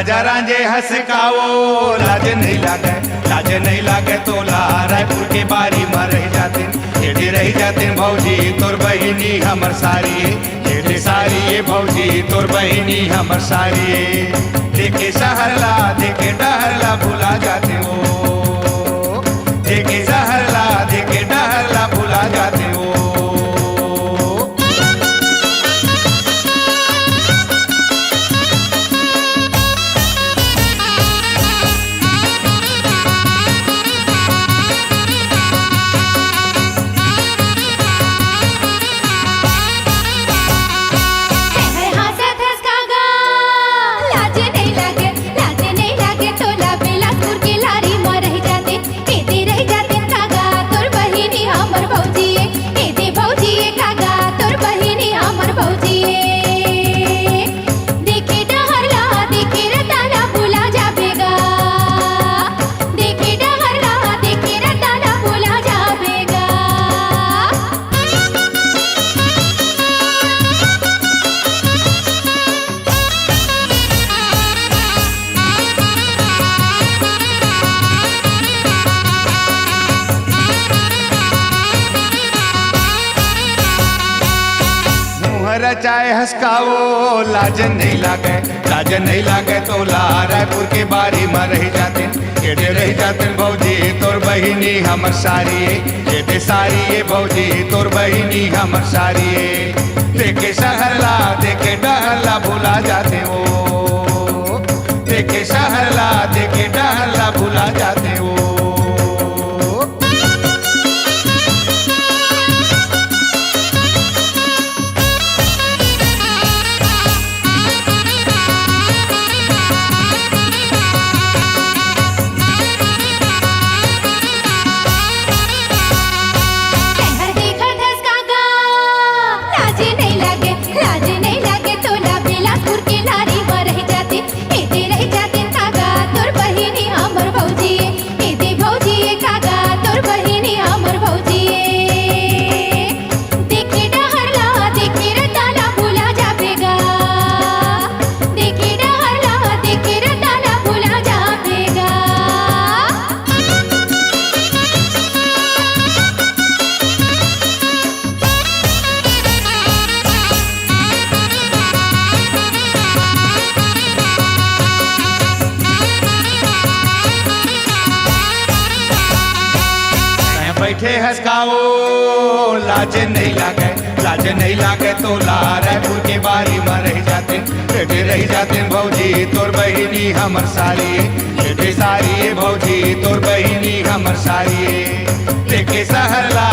राजा रांझे हंसकावो लाज नहीं लागे तोला रायपुर के बारी में रह जाते एडे रह जाते भौजी तोर बहिनी हमर सारी एडे सारी भौजी तोर बहिनी हमर सारी देखे सहरला देखे डहरला भुला जाते हो देखे सहरला देखे डहरला भुला जाते हो। चाहे हंसकावो लाज नहीं लागे तोला रायपुर के बारी में रह जाते एडे रह जाते भौजी तोर बहिनी हमर सारी एडे सारी भौजी तोर बहिनी हमर सारी देखे सहरला देखे डहरला भुला जाते हो देखे सहरला देखे डहरला भुला जाते हो। बैठे हंसकावो लाज नहीं लागे तोला रायपुर के बारी में रह जाते एडे रह जाते भौजी तोर बहिनी हमर सारी एडे सारी भौजी तोर बहिनी हमर सारी देखे सहरला